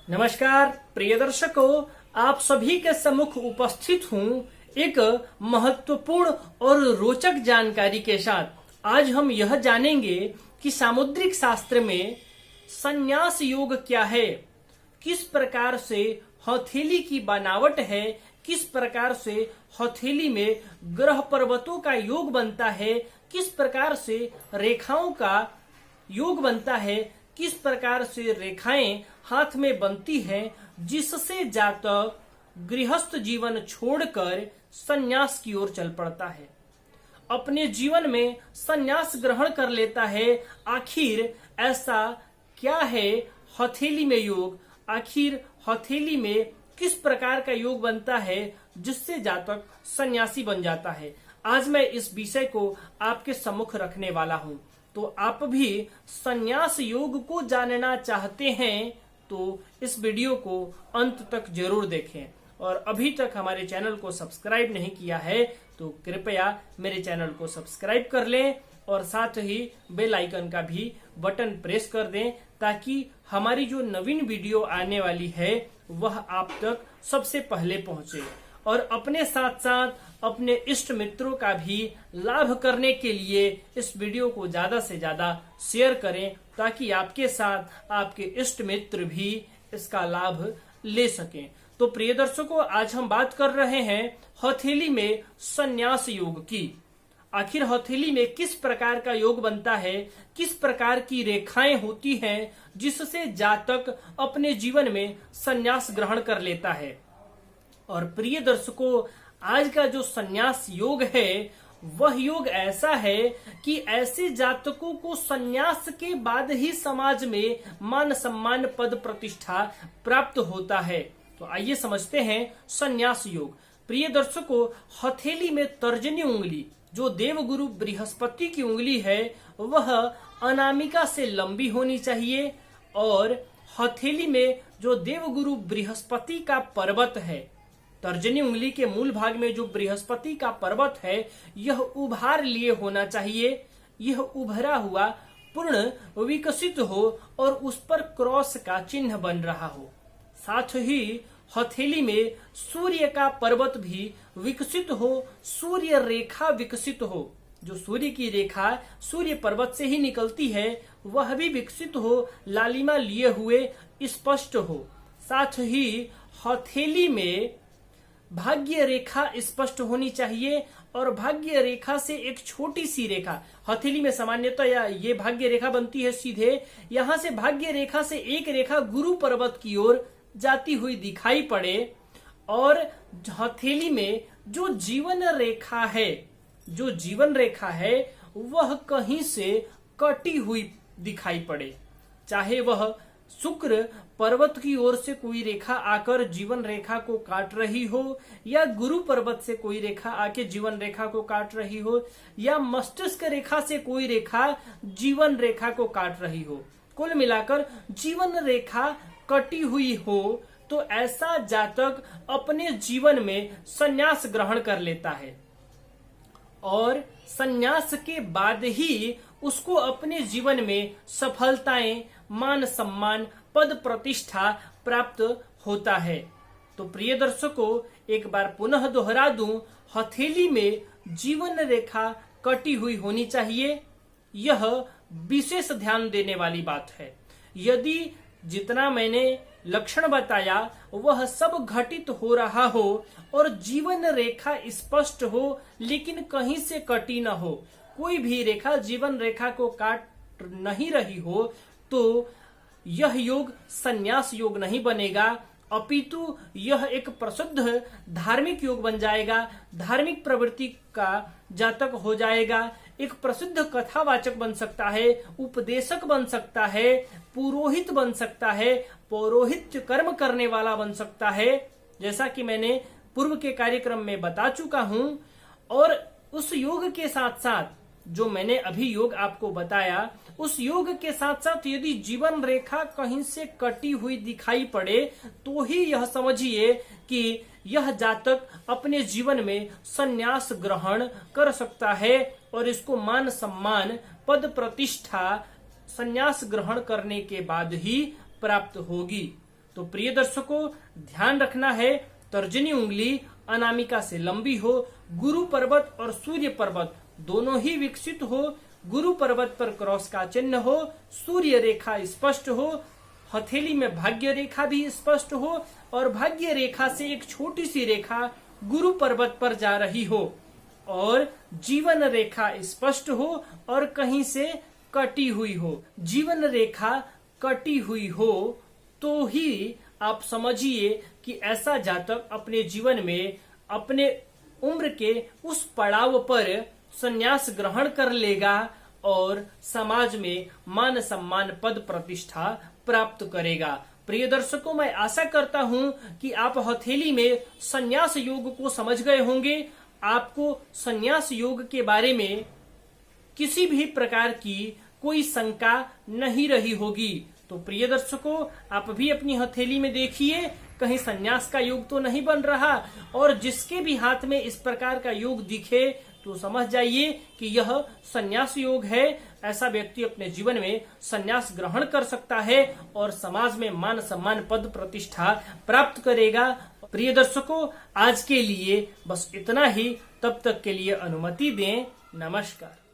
नमस्कार प्रिय दर्शकों, आप सभी के सम्मुख उपस्थित हूँ एक महत्वपूर्ण और रोचक जानकारी के साथ। आज हम यह जानेंगे कि सामुद्रिक शास्त्र में संन्यास योग क्या है, किस प्रकार से हथेली की बनावट है, किस प्रकार से हथेली में ग्रह पर्वतों का योग बनता है, किस प्रकार से रेखाओं का योग बनता है, किस प्रकार से रेखाएं हाथ में बनती हैं, जिससे जातक गृहस्थ जीवन छोड़कर संन्यास की ओर चल पड़ता है, अपने जीवन में संन्यास ग्रहण कर लेता है। आखिर ऐसा क्या है हथेली में योग, आखिर हथेली में किस प्रकार का योग बनता है जिससे जातक सन्यासी बन जाता है। आज मैं इस विषय को आपके सम्मुख रखने वाला हूँ। तो आप भी संन्यास योग को जानना चाहते हैं तो इस वीडियो को अंत तक जरूर देखें, और अभी तक हमारे चैनल को सब्सक्राइब नहीं किया है तो कृपया मेरे चैनल को सब्सक्राइब कर लें और साथ ही बेल आइकन का भी बटन प्रेस कर दें, ताकि हमारी जो नवीन वीडियो आने वाली है वह आप तक सबसे पहले पहुंचे। और अपने साथ साथ अपने इष्ट मित्रों का भी लाभ करने के लिए इस वीडियो को ज्यादा से ज्यादा शेयर करें, ताकि आपके साथ आपके इष्ट मित्र भी इसका लाभ ले सकें। तो प्रिय दर्शकों, आज हम बात कर रहे हैं हथेली में संन्यास योग की। आखिर हथेली में किस प्रकार का योग बनता है, किस प्रकार की रेखाएं होती हैं जिससे जातक अपने जीवन में संन्यास ग्रहण कर लेता है। और प्रिय दर्शकों, आज का जो संन्यास योग है वह योग ऐसा है कि ऐसे जातकों को संन्यास के बाद ही समाज में मान सम्मान पद प्रतिष्ठा प्राप्त होता है। तो आइए समझते हैं संन्यास योग। प्रिय दर्शकों, हथेली में तर्जनी उंगली जो देवगुरु बृहस्पति की उंगली है वह अनामिका से लंबी होनी चाहिए, और हथेली में जो देवगुरु बृहस्पति का पर्वत है, तर्जनी उंगली के मूल भाग में जो बृहस्पति का पर्वत है, यह उभार लिए होना चाहिए। यह उभरा हुआ पूर्ण विकसित हो और उस पर क्रॉस का चिन्ह बन रहा हो। साथ ही हथेली में सूर्य का पर्वत भी विकसित हो, सूर्य रेखा विकसित हो, जो सूर्य की रेखा सूर्य पर्वत से ही निकलती है वह भी विकसित हो, लालिमा लिए हुए स्पष्ट हो। साथ ही हथेली में भाग्य रेखा स्पष्ट होनी चाहिए, और भाग्य रेखा से एक छोटी सी रेखा हथेली में सामान्यतः या ये भाग्य रेखा बनती है सीधे, यहाँ से भाग्य रेखा से एक रेखा गुरु पर्वत की ओर जाती हुई दिखाई पड़े, और हथेली में जो जीवन रेखा है, जो जीवन रेखा है वह कहीं से कटी हुई दिखाई पड़े। चाहे वह शुक्र पर्वत की ओर से कोई रेखा आकर जीवन रेखा को काट रही हो, या गुरु पर्वत से कोई रेखा आके जीवन रेखा को काट रही हो, या मस्तिष्क रेखा से कोई रेखा जीवन रेखा को काट रही हो, कुल मिलाकर जीवन रेखा कटी हुई हो, तो ऐसा जातक अपने जीवन में संन्यास ग्रहण कर लेता है, और संन्यास के बाद ही उसको अपने जीवन में सफलताएं, मान सम्मान, पद प्रतिष्ठा प्राप्त होता है। तो प्रिय दर्शकों, एक बार पुनः दोहरा दूं, हथेली में जीवन रेखा कटी हुई होनी चाहिए। यह विशेष ध्यान देने वाली बात है। यदि जितना मैंने लक्षण बताया वह सब घटित हो रहा हो और जीवन रेखा स्पष्ट हो, लेकिन कहीं से कटी न हो, कोई भी रेखा जीवन रेखा को काट नहीं रही हो, तो यह योग संन्यास योग नहीं बनेगा, अपितु यह एक प्रसिद्ध धार्मिक योग बन जाएगा, धार्मिक प्रवृत्ति का जातक हो जाएगा, एक प्रसिद्ध कथावाचक बन सकता है, उपदेशक बन सकता है, पुरोहित बन सकता है, पौरोहित्य कर्म करने वाला बन सकता है, जैसा कि मैंने पूर्व के कार्यक्रम में बता चुका हूं। और उस योग के साथ साथ जो मैंने अभी योग आपको बताया, उस योग के साथ साथ यदि जीवन रेखा कहीं से कटी हुई दिखाई पड़े तो ही यह समझिए कि यह जातक अपने जीवन में संन्यास ग्रहण कर सकता है, और इसको मान सम्मान, पद प्रतिष्ठा संन्यास ग्रहण करने के बाद ही प्राप्त होगी। तो प्रिय दर्शकों, ध्यान रखना है तर्जनी उंगली अनामिका से लंबी हो, गुरु पर्वत और सूर्य पर्वत दोनों ही विकसित हो, गुरु पर्वत पर क्रॉस का चिन्ह हो, सूर्य रेखा स्पष्ट हो, हथेली में भाग्य रेखा भी स्पष्ट हो और भाग्य रेखा से एक छोटी सी रेखा गुरु पर्वत पर जा रही हो और जीवन रेखा स्पष्ट हो और कहीं से कटी हुई हो। जीवन रेखा कटी हुई हो तो ही आप समझिए कि ऐसा जातक अपने जीवन में अपने उम्र के उस पड़ाव पर संन्यास ग्रहण कर लेगा और समाज में मान सम्मान पद प्रतिष्ठा प्राप्त करेगा। प्रिय दर्शकों, मैं आशा करता हूं कि आप हथेली में संन्यास योग को समझ गए होंगे। आपको संन्यास योग के बारे में किसी भी प्रकार की कोई शंका नहीं रही होगी। तो प्रिय दर्शकों, आप भी अपनी हथेली में देखिए कहीं संन्यास का योग तो नहीं बन रहा, और जिसके भी हाथ में इस प्रकार का योग दिखे तो समझ जाइए कि यह संन्यास योग है। ऐसा व्यक्ति अपने जीवन में संन्यास ग्रहण कर सकता है और समाज में मान सम्मान पद प्रतिष्ठा प्राप्त करेगा। प्रिय दर्शकों, आज के लिए बस इतना ही। तब तक के लिए अनुमति दें। नमस्कार।